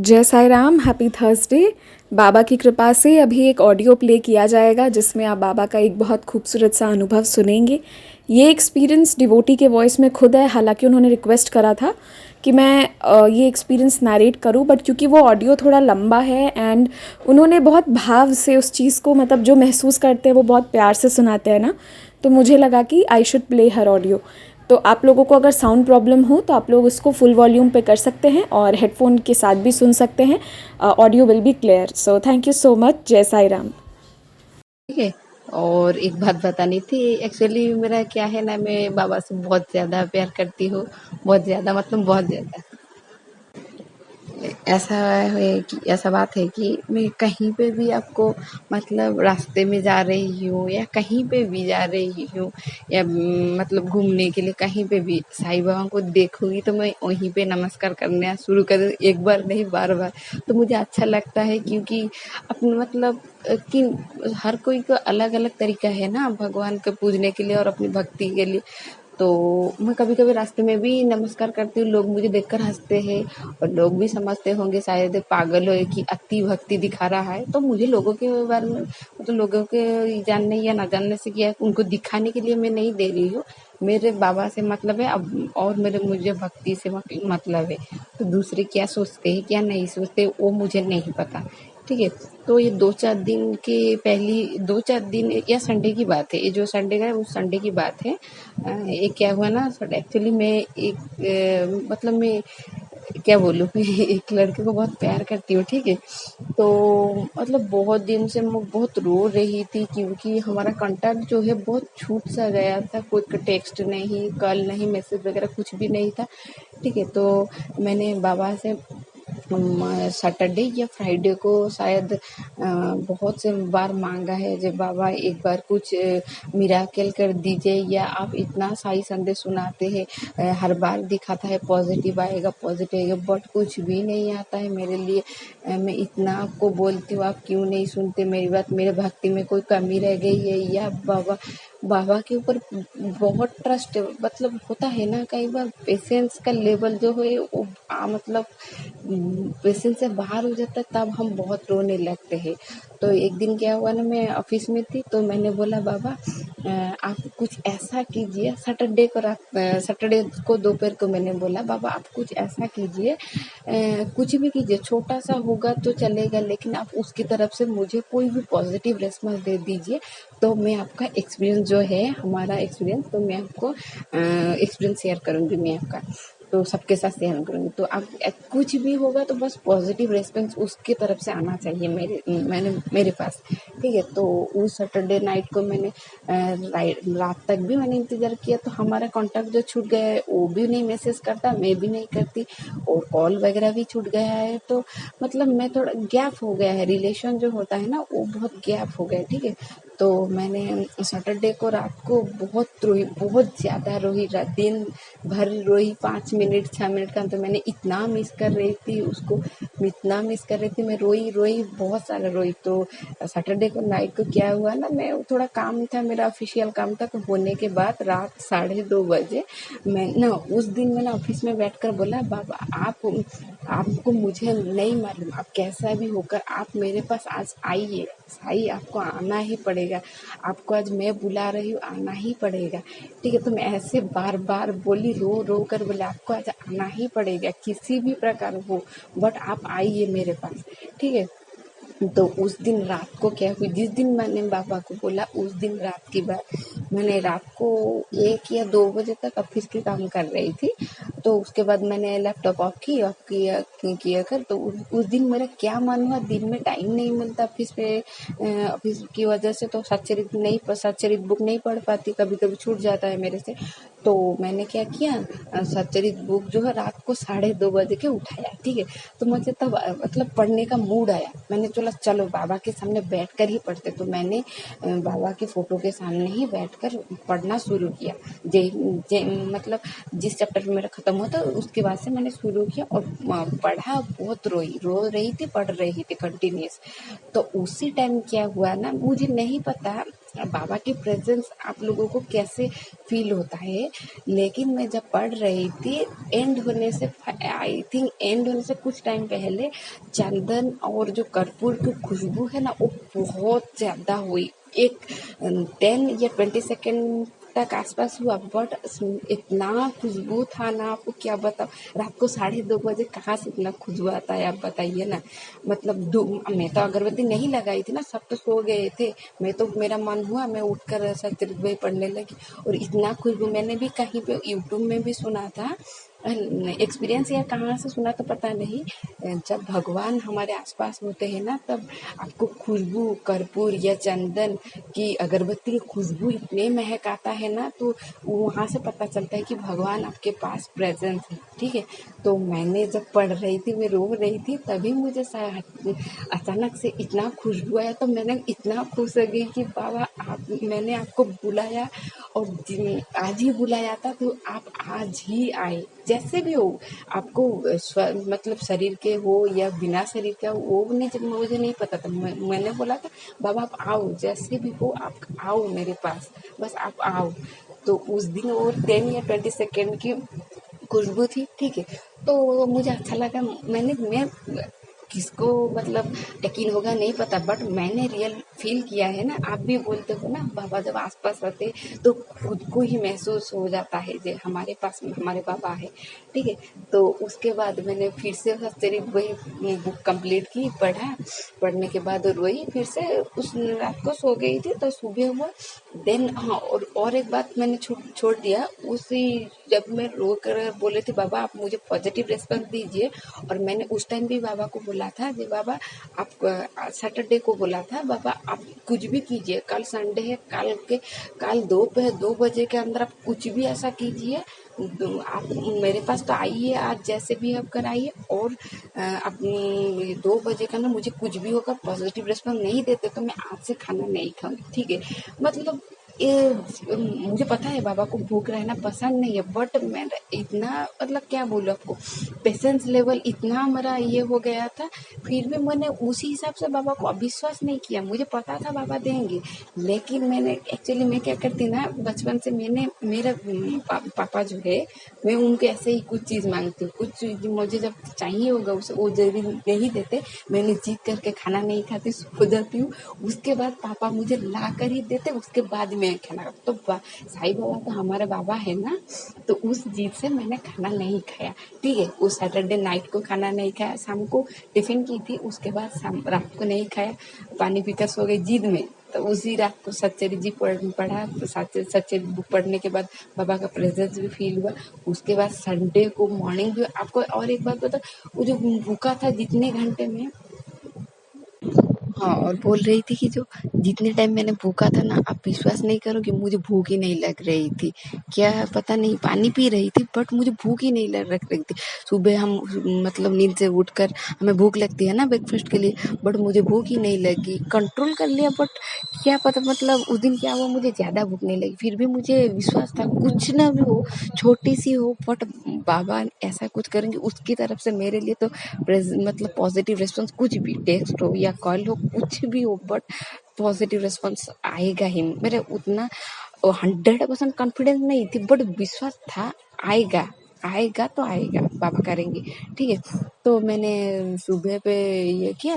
जय Sai Ram, happy Thursday. बाबा की कृपा से अभी एक ऑडियो प्ले किया जाएगा जिसमें आप बाबा का एक बहुत खूबसूरत सा अनुभव सुनेंगे। ये एक्सपीरियंस डिवोटी के वॉइस में खुद है, हालांकि उन्होंने रिक्वेस्ट करा था कि मैं ये एक्सपीरियंस नरेट करूं, बट क्योंकि वो ऑडियो थोड़ा लंबा है एंड उन्होंने बहुत भाव से उस चीज़ को, मतलब जो महसूस करते हैं वो बहुत प्यार से सुनाते हैं ना, तो मुझे लगा कि I should play her audio. तो आप लोगों को अगर साउंड प्रॉब्लम हो तो आप लोग इसको फुल वॉल्यूम पे कर सकते हैं और हेडफोन के साथ भी सुन सकते हैं। Audio will be clear. So thank you so much. जय साई राम। ठीक है। और एक बात बतानी थी, एक्चुअली मेरा क्या है ना, मैं बाबा से बहुत ज्यादा प्यार करती हूँ। बहुत ज्यादा मतलब बहुत ज्यादा। ऐसा ऐसा बात है कि मैं कहीं पे भी आपको मतलब रास्ते में जा रही हूँ या कहीं पे भी जा रही हूँ या मतलब घूमने के लिए कहीं पे भी साईं बाबा को देखूंगी तो मैं वहीं पे नमस्कार करना शुरू कर दूँ, एक बार नहीं बार बार। तो मुझे अच्छा लगता है क्योंकि अपने मतलब कि हर कोई का अलग अलग तरीका है ना भगवान को पूजने के लिए और अपनी भक्ति के लिए। तो मैं कभी कभी रास्ते में भी नमस्कार करती हूँ, लोग मुझे देखकर हंसते हैं और लोग भी समझते होंगे शायद पागल हो कि अति भक्ति दिखा रहा है। तो मुझे लोगों के बारे में मतलब लोगों के जानने या ना जानने से क्या, उनको दिखाने के लिए मैं नहीं दे रही हूँ। मेरे बाबा से मतलब है अब, और मेरे मुझे भक्ति से मतलब है। तो दूसरे क्या सोचते हैं क्या नहीं सोचते वो मुझे नहीं पता। ठीक है। तो ये 2-4 दिन के पहली 2-4 दिन या संडे की बात है, ये जो संडे का है वो संडे की बात है। ये क्या हुआ ना, एक्चुअली मैं एक मतलब मैं क्या बोलूँ मैं एक लड़के को बहुत प्यार करती हूँ। ठीक है। तो मतलब बहुत दिन से मैं बहुत रो रही थी क्योंकि हमारा कांटेक्ट जो है बहुत छूट सा गया था, कोई टेक्स्ट नहीं, कॉल नहीं, मैसेज वगैरह कुछ भी नहीं था। ठीक है। तो मैंने बाबा से सैटरडे या फ्राइडे को शायद बहुत से बार मांगा है, जब बाबा एक बार कुछ मिराकल कर दीजिए, या आप इतना सही संदेश सुनाते हैं, हर बार दिखाता है पॉजिटिव आएगा पॉजिटिव आएगा, बट कुछ भी नहीं आता है मेरे लिए। मैं इतना आपको बोलती हूँ, आप क्यों नहीं सुनते मेरी बात, मेरे भक्ति में कोई कमी रह गई है, या बाबा बाबा के ऊपर बहुत ट्रस्ट मतलब होता है ना, कई बार पेशेंस का लेवल जो है वो मतलब पेशेंस से बाहर हो जाता है, तब हम बहुत रोने लगते हैं। तो एक दिन क्या हुआ ना, मैं ऑफिस में थी तो मैंने बोला बाबा आप कुछ ऐसा कीजिए, सैटरडे को दोपहर को मैंने बोला बाबा आप कुछ ऐसा कीजिए, कुछ भी कीजिए, छोटा सा होगा तो चलेगा, लेकिन आप उसकी तरफ से मुझे कोई भी पॉजिटिव रेस्पॉन्स दे दीजिए। तो मैं आपका एक्सपीरियंस जो है, हमारा एक्सपीरियंस, तो मैं आपको एक्सपीरियंस शेयर करूंगी, मैं आपका तो सबके साथ शेयर करूंगी। तो आप कुछ भी होगा तो बस पॉजिटिव रेस्पॉन्स उसकी तरफ से आना चाहिए मेरे पास। ठीक है। तो उस सैटरडे नाइट को मैंने रात तक भी मैंने इंतजार किया, तो हमारा कांटेक्ट जो छूट गया है, वो भी नहीं मैसेज करता, मैं भी नहीं करती, और कॉल वगैरह भी छूट गया है। तो मतलब मैं थोड़ा गैप हो गया है, रिलेशन जो होता है ना वो बहुत गैप हो गया। ठीक है। तो मैंने सैटरडे को रात को बहुत रोई, बहुत ज़्यादा रोई, दिन भर रोई, 5 मिनट 6 मिनट का, तो मैंने इतना मिस कर रही थी उसको, मैं इतना मिस कर रही थी, मैं रोई रोई बहुत सारा रोई। तो सैटरडे को नाइट को क्या हुआ ना, मैं थोड़ा काम था, मेरा ऑफिशियल काम था, तो होने के बाद रात 2:30 बजे मैं ना उस दिन मैंने ऑफिस में बैठकर बोला बाबा आपको मुझे नहीं मालूम, आप कैसा भी होकर आप मेरे पास आज आइए, साई आपको आना ही पड़ेगा, आपको आज मैं बुला रही हूँ, आना ही पड़ेगा। ठीक है। तो मैं ऐसे बार बार बोली, रो रो कर बोले आपको आज आना ही पड़ेगा, किसी भी प्रकार हो, बट आप आइए मेरे पास। ठीक है। तो उस दिन रात को क्या हुई, जिस दिन मैंने बाबा को बोला उस दिन रात की बात, मैंने रात को 1 या 2 बजे तक ऑफिस के काम कर रही थी। तो उसके बाद मैंने लैपटॉप ऑफ किया कर, तो उस दिन मेरा क्या मन हुआ, दिन में टाइम नहीं मिलता ऑफिस पे, ऑफिस की वजह से, तो सच्चरित बुक नहीं पढ़ पाती, कभी कभी छूट जाता है मेरे से। तो मैंने क्या किया, सच्चरित बुक जो है रात को 2:30 बजे के उठाया। ठीक है। तो मुझे तब मतलब पढ़ने का मूड आया, मैंने चलो बाबा के सामने बैठकर ही पढ़ते, तो मैंने बाबा की फोटो के सामने ही बैठकर पढ़ना शुरू किया। जे, जे मतलब जिस चैप्टर में मेरा खत्म हुआ था उसके बाद से मैंने शुरू किया और पढ़ा, बहुत रो रही थी, पढ़ रही थी कंटिन्यूस। तो उसी टाइम क्या हुआ ना, मुझे नहीं पता बाबा की प्रेजेंस आप लोगों को कैसे फील होता है। लेकिन मैं जब पढ़ रही थी, एंड होने से आई थिंक एंड होने से कुछ टाइम पहले चंदन और जो कर्पूर की खुशबू है ना, वो बहुत ज़्यादा हुई। एक 10 या 20 सेकेंड तक आसपास हुआ, बट इतना खुशबू था ना, आपको क्या बताऊँ। रात को 2:30 बजे कहाँ से इतना खुशबू आता है, आप बताइए ना। मतलब मैं तो अगरबत्ती नहीं लगाई थी ना, सब तो सो गए थे। मैं तो, मेरा मन हुआ, मैं उठकर सत्यनारायण पढ़ने लगी, और इतना खुशबू मैंने भी कहीं पे यूट्यूब में भी सुना था। एक्सपीरियंस या कहाँ से सुना तो पता नहीं। जब भगवान हमारे आसपास होते हैं ना, तब आपको खुशबू कर्पूर या चंदन की, अगरबत्ती की खुशबू इतने महक आता है ना, तो वहाँ से पता चलता है कि भगवान आपके पास प्रेजेंस है। ठीक है, तो मैंने जब पढ़ रही थी, मैं रो रही थी, तभी मुझे अचानक से इतना खुशबू आया, तो मैंने इतना खुश हो गई कि बाबा आप, मैंने आपको बुलाया, और आज ही बुलाया था, तो आप आज ही आए। जैसे भी हो, आपको मतलब शरीर के हो या बिना शरीर के हो, वो मुझे नहीं पता था। मैंने बोला था बाबा आप आओ, जैसे भी हो आप आओ मेरे पास, बस आप आओ। तो उस दिन वो 10 या 20 सेकेंड की खुशबू थी। ठीक है, तो मुझे अच्छा लगा। मैं किसको मतलब यकीन होगा नहीं पता, बट मैंने रियल फील किया है ना। आप भी बोलते हो ना, बाबा जब आसपास रहते तो खुद को ही महसूस हो जाता है जो हमारे पास हमारे बाबा है। ठीक है, तो उसके बाद मैंने फिर से तेरी वही बुक कंप्लीट की, पढ़ने के बाद रोई फिर से। उस रात को सो गई थी, तो सुबह हुआ। देन हाँ, और एक बात मैंने छोड़ दिया उसी, जब मैं रो कर बोले थे बाबा आप मुझे पॉजिटिव रेस्पॉन्स दीजिए, और मैंने उस टाइम भी बाबा को बोला था कि बाबा आप, सैटरडे को बोला था बाबा आप कुछ भी कीजिए, कल संडे है, कल दोपहर 2 बजे के अंदर आप कुछ भी ऐसा कीजिए, आप मेरे पास तो आइए आज, जैसे भी आप कराइए, और अपनी 2 बजे के अंदर मुझे कुछ भी होगा, पॉजिटिव रिस्पॉन्स नहीं देते तो मैं आज से खाना नहीं खाऊंगी। ठीक है, मतलब ये मुझे पता है बाबा को भूख रहना पसंद नहीं है, बट मैं इतना, मतलब क्या बोलूँ आपको, पेशेंस लेवल इतना मेरा ये हो गया था। फिर भी मैंने उसी हिसाब से बाबा को अविश्वास नहीं किया, मुझे पता था बाबा देंगे। लेकिन मैंने एक्चुअली, मैं क्या करती ना, बचपन से मैंने, मेरा पापा जो है, मैं उनके ऐसे ही कुछ चीज़ मांगती हूँ, कुछ चीज़ मुझे जब चाहिए होगा उसे वो जल्दी नहीं देते, मैंने जीत करके खाना नहीं खाती, सो जाती हूँ। उसके बाद पापा मुझे ला कर ही देते, उसके बाद मैं खाना, तो साईं बाबा तो हमारे बाबा है ना, तो उस जीत से मैंने खाना नहीं खाया। ठीक है, उस सैटरडे नाइट को खाना नहीं खाया, शाम को टिफिन की थी, उसके बाद शाम रात को नहीं खाया, पानी पीकर सो गई जिद में। तो उसी रात को सच्चरित्र जी पढ़ा, तो सच्चरित्र बुक पढ़ने के बाद बाबा का प्रेजेंस भी फील हुआ। उसके बाद संडे को मॉर्निंग भी आपको, और एक बात बता, वो जो भूखा था जितने घंटे में, हाँ, और बोल रही थी कि जो जितने टाइम मैंने भूखा था ना, आप विश्वास नहीं करोगे, मुझे भूख ही नहीं लग रही थी। क्या पता नहीं, पानी पी रही थी बट मुझे भूख ही नहीं लग रही थी। सुबह हम मतलब नींद से उठकर हमें भूख लगती है ना ब्रेकफास्ट के लिए, बट मुझे भूख ही नहीं लगी। कंट्रोल कर लिया, बट क्या पता मतलब उस दिन क्या हुआ, मुझे ज़्यादा भूख नहीं लगी। फिर भी मुझे विश्वास था कुछ ना भी हो, छोटी सी हो, बट बाबा ऐसा कुछ करेंगे, उसकी तरफ से मेरे लिए तो मतलब पॉजिटिव रिस्पॉन्स, कुछ भी टेक्स्ट हो या कॉल हो, कुछ भी हो, बट पॉजिटिव रिस्पॉन्स आएगा ही। मेरे उतना 100% कॉन्फिडेंस नहीं थी, बट विश्वास था आएगा, आएगा तो आएगा, बाबा करेंगे। ठीक है, तो मैंने सुबह पे ये किया।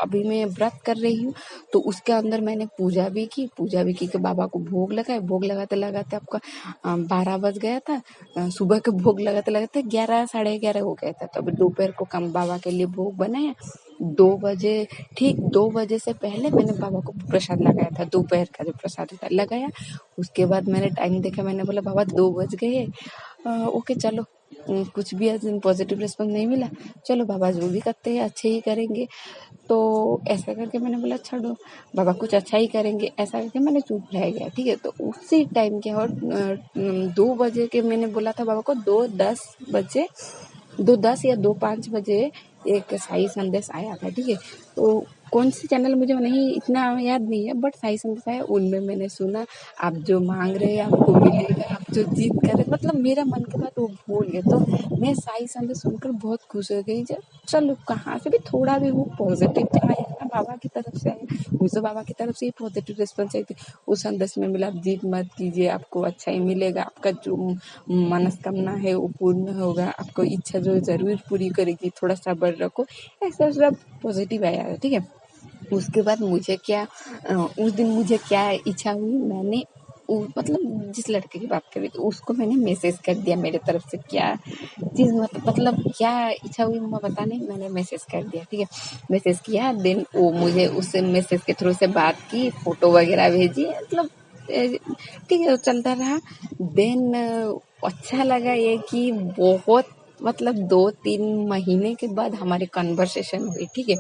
अभी मैं व्रत कर रही हूँ, तो उसके अंदर मैंने पूजा भी की कि बाबा को भोग लगाए। भोग लगाते लगाते आपका 12 बज गया था। सुबह के भोग लगाते लगाते 11 साढ़े 11 हो गया था। तो अभी दोपहर को कम बाबा के लिए भोग बनाया। 2 बजे, ठीक 2 बजे से पहले मैंने बाबा को प्रसाद लगाया था, दोपहर का जो प्रसाद होता है लगाया। उसके बाद मैंने टाइम देखा, मैंने बोला बाबा 2 बज गए, ओके चलो, कुछ भी आज पॉजिटिव रिस्पॉन्स नहीं मिला, चलो बाबा जो भी करते हैं अच्छे ही करेंगे। तो ऐसा करके मैंने बोला छोड़ो, बाबा कुछ अच्छा ही करेंगे, ऐसा करके मैंने चुप रह गया। ठीक है, तो उसी टाइम के, और 2 बजे के मैंने बोला था बाबा को, 2:10 बजे, 2:10 या 2:05 बजे एक साई संदेश आया था। ठीक है, तो कौन सी चैनल मुझे नहीं इतना याद नहीं है, बट साई संदेश आया, उनमें मैंने सुना आप जो मांग रहे हैं आपको मिलेगा, आप जो जीत कर रहे, मतलब मेरा मन के बात वो भूल गए। तो मैं साई संदेश सुनकर बहुत खुश हो गई। जब चलो कहाँ से भी थोड़ा भी वो पॉजिटिव आया ना, बाबा की तरफ से आया, मुझे बाबा की तरफ से ही पॉजिटिव रिस्पॉन्स आई थी। उस संदेश में मिला, जिद मत कीजिए, आपको अच्छा ही मिलेगा, आपका जो मनस्कामना है वो पूर्ण होगा, आपको इच्छा जो जरूर पूरी करेगी, थोड़ा सब्र रखो, ऐसा सब पॉजिटिव आया। ठीक है, उसके बाद मुझे क्या उस दिन मुझे क्या इच्छा हुई, मैंने मतलब जिस लड़के की बात करी तो उसको मैंने मैसेज कर दिया, मेरे तरफ से क्या चीज़ मतलब क्या इच्छा हुई मैं बता नहीं, मैंने मैसेज कर दिया। ठीक है, मैसेज किया, देन वो मुझे उससे मैसेज के थ्रू से बात की, फोटो वगैरह भेजी, मतलब ठीक है, चलता रहा। देन अच्छा लगा ये कि बहुत मतलब 2-3 महीने के बाद हमारी कन्वर्सेशन हुई। ठीक है,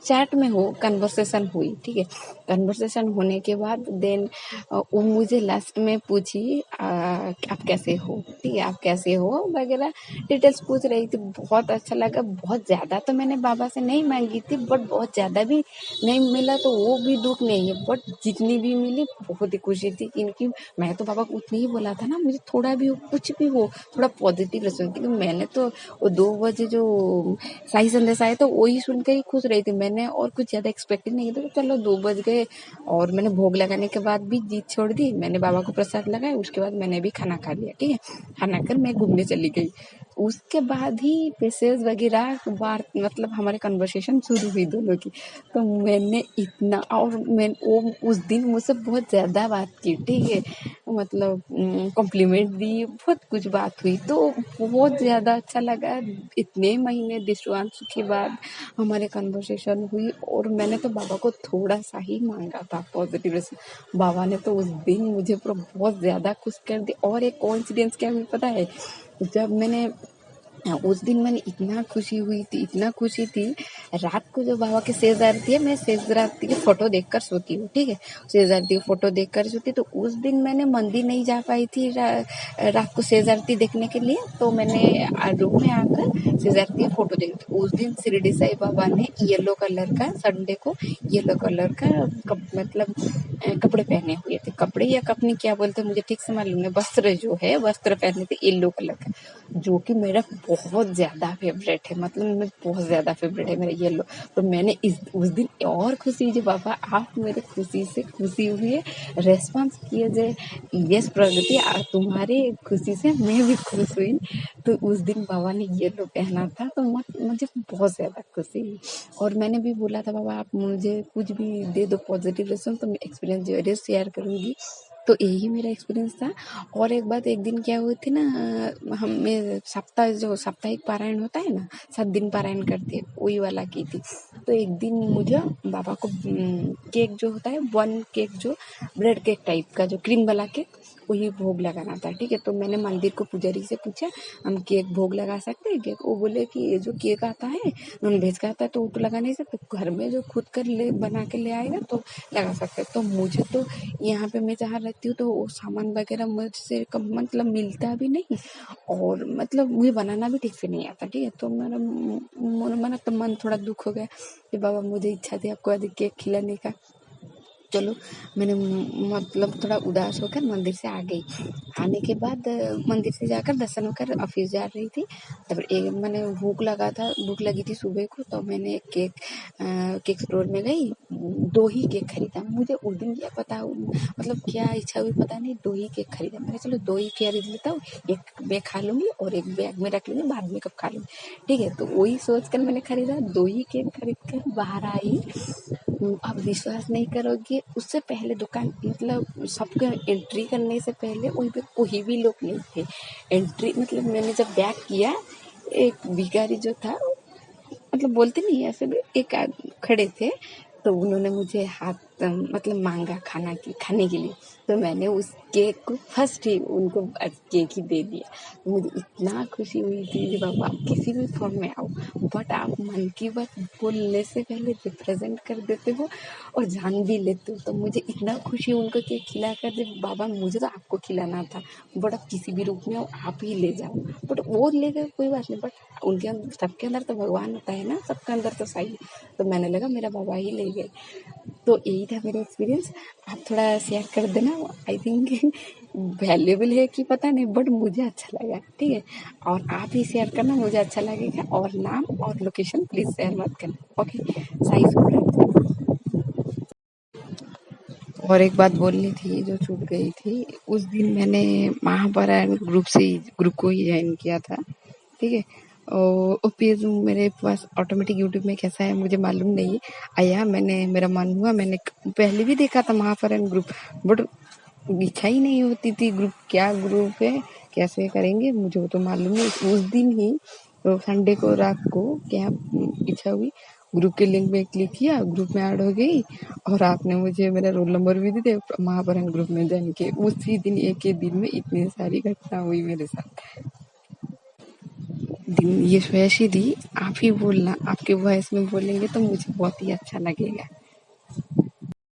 चैट में हो कन्वर्सेशन हुई। ठीक है, कन्वर्सेशन होने के बाद देन वो मुझे लास्ट में पूछी आप कैसे हो, ठीक है, आप कैसे हो वगैरह डिटेल्स पूछ रही थी। बहुत अच्छा लगा, बहुत ज़्यादा तो मैंने बाबा से नहीं मांगी थी, बट बहुत ज़्यादा भी नहीं मिला तो वो भी दुख नहीं है, बट जितनी भी मिली बहुत ही खुशी थी। क्योंकि मैं तो बाबा को उतनी ही बोला था ना, मुझे थोड़ा भी हो, कुछ भी हो, थोड़ा पॉजिटिव रिस्पॉन्स, क्योंकि मैंने तो वो 2 बजे जो सही संदेश आया तो वही सुन के ही खुश रही थी, मैंने और कुछ ज़्यादा एक्सपेक्ट नहीं किया। तो चलो 2 बज गए और मैंने भोग लगाने के बाद भी जीत छोड़ दी, मैंने बाबा को प्रसाद लगाया, उसके बाद मैंने भी खाना खा लिया। ठीक है, खाना कर मैं घूमने चली गई। उसके बाद ही मैसेज वगैरह बात मतलब हमारे कन्वर्सेशन शुरू हुई दोनों की। तो मैंने इतना और मैं वो उस दिन मुझसे बहुत ज़्यादा बात की। ठीक है, मतलब कॉम्प्लीमेंट दी, बहुत कुछ बात हुई, तो बहुत ज़्यादा अच्छा लगा। इतने महीने डिस्टेंस के बाद हमारे कन्वर्सेशन हुई और मैंने तो बाबा को थोड़ा सा ही मांगा था पॉजिटिव रिस्पॉन्स, बाबा ने तो उस दिन मुझे पूरा बहुत ज़्यादा खुश कर दिया। और एक कोइंसिडेंस क्या हुई पता है, जब मैंने उस दिन मैंने इतना खुशी हुई थी, इतना खुशी थी, रात को जो बाबा की सेज आरती है, मैं सेज आरती की फोटो देखकर सोती हूँ। ठीक है, सेज आरती की फोटो देखकर सोती, तो उस दिन मैंने मंदिर नहीं जा पाई थी रात को सेज आरती देखने के लिए, तो मैंने रूम में आकर सेज आरती की फोटो देखी थी। उस दिन शिरडी साई बाबा ने येलो कलर का, संडे को येलो कलर का मतलब कपड़े पहने हुए थे, कपड़े या कपनी क्या बोलते मुझे ठीक से मालूम नहीं, वस्त्र जो है वस्त्र पहने थे येलो कलर का, जो कि मेरा बहुत ज़्यादा फेवरेट है, मतलब मैं बहुत ज़्यादा फेवरेट है मेरा येलो। तो मैंने उस दिन और खुशी हुई, बाबा आप मेरे खुशी से खुशी हुए, रेस्पॉन्स किए जे यस प्रगति तुम्हारी खुशी से मैं भी खुश हुई। तो उस दिन बाबा ने येलो पहना था, तो मुझे बहुत ज़्यादा खुशी हुई। और मैंने भी बोला था बाबा आप मुझे कुछ भी दे दो पॉजिटिव रिस्पॉन्स, तो मैं एक्सपीरियंस जरूर शेयर करूँगी। तो यही मेरा एक्सपीरियंस था। और एक बात, एक दिन क्या हुई थी ना, हमें साप्ताहिक पारायण होता है ना, 7 दिन पारायण करते हैं, वही वाला की थी। तो एक दिन मुझे बाबा को केक जो होता है, 1 केक जो ब्रेड केक टाइप का जो क्रीम वाला केक, वही भोग लगाना था। ठीक है, तो मैंने मंदिर को पुजारी से पूछा हम केक भोग लगा सकते हैं केक, वो बोले कि ये जो केक आता है नॉन वेज का आता है तो वो तो लगा नहीं सकते, घर में जो खुद कर ले बना के ले आएगा तो लगा सकते। तो मुझे तो यहाँ पे मैं जहाँ रहती हूँ तो वो सामान वगैरह मुझसे मतलब मिलता भी नहीं, और मतलब मुझे बनाना भी ठीक से नहीं आता। ठीक है, तो मेरा तो मन थोड़ा दुख हो गया कि बाबा मुझे इच्छा थी आपको अधिक केक खिलाने का। चलो मैंने मतलब थोड़ा उदास होकर मंदिर से आ गई। आने के बाद मंदिर से जाकर दर्शन कर ऑफिस जा रही थी, तब मैंने भूख लगी थी सुबह को, तो मैंने केक स्टोर में गई, 2 ही केक खरीदा। मुझे उस दिन क्या पता मतलब क्या इच्छा हुई पता नहीं, 2 ही केक खरीदा। मैंने चलो 2 ही खरीद लेता हूँ, एक मैं खा लूंगी और एक बैग में रख लूंगी, बाद में कब खा लूंगी। ठीक है, तो वही सोच कर मैंने खरीदा, 2 ही केक खरीद कर बाहर आई। आप विश्वास नहीं करोगे, उससे पहले दुकान मतलब सबके एंट्री करने से पहले वहीं पे कोई भी लोग नहीं थे। एंट्री मतलब मैंने जब बैक किया, एक भिखारी जो था, मतलब बोलते नहीं ऐसे भी, एक खड़े थे, तो उन्होंने मुझे हाथ मतलब मांगा खाने के लिए, तो मैंने उस केक को फर्स्ट ही उनको केक ही दे दिया। तो मुझे इतना खुशी हुई थी कि बाबा आप किसी भी फॉर्म में आओ, बट आप मन की बात बोलने से पहले रिप्रेजेंट कर देते हो और जान भी लेते हो। तो मुझे इतना खुशी उनको केक खिला कर दे, बाबा मुझे तो आपको खिलाना था, बट आप किसी भी रूप में हो आप ही ले जाओ, बट वो ले गए कोई बात नहीं, बट उनके सबके अंदर तो भगवान होता है ना, सबके अंदर तो साईं है। तो मैंने लगा मेरा बाबा ही ले गए। तो यही था मेरा एक्सपीरियंस। आप थोड़ा शेयर कर देना, आई थिंक वैल्यूएबल है कि पता नहीं, बट मुझे अच्छा लगा, ठीक है। और आप भी शेयर करना, मुझे अच्छा लगेगा। और नाम और लोकेशन प्लीज़ शेयर मत करना, ओके। साईं सुब्रत। और एक बात बोलनी थी जो छूट गई थी। उस दिन मैंने महापारायण ग्रुप को ही ज्वाइन किया था, ठीक है। और पेज मेरे पास ऑटोमेटिक यूट्यूब में कैसा है मुझे मालूम नहीं आया। मेरा मन हुआ, मैंने पहले भी देखा था महापारायण ग्रुप, बट इच्छा ही नहीं होती थी ग्रुप, क्या ग्रुप है, कैसे करेंगे, मुझे वो तो मालूम नहीं। उस दिन ही संडे को रात को क्या इच्छा हुई, ग्रुप के लिंक में क्लिक किया, ग्रुप में ऐड हो गई। और आपने मुझे मेरा रोल नंबर भी दे महापारायण ग्रुप में ज्वाइन किए। उसी दिन, एक ही दिन में इतनी सारी घटना हुई मेरे साथ। दिन ये वैसी थी, आप ही बोलना, आपके वॉइस में बोलेंगे तो मुझे बहुत ही अच्छा लगेगा।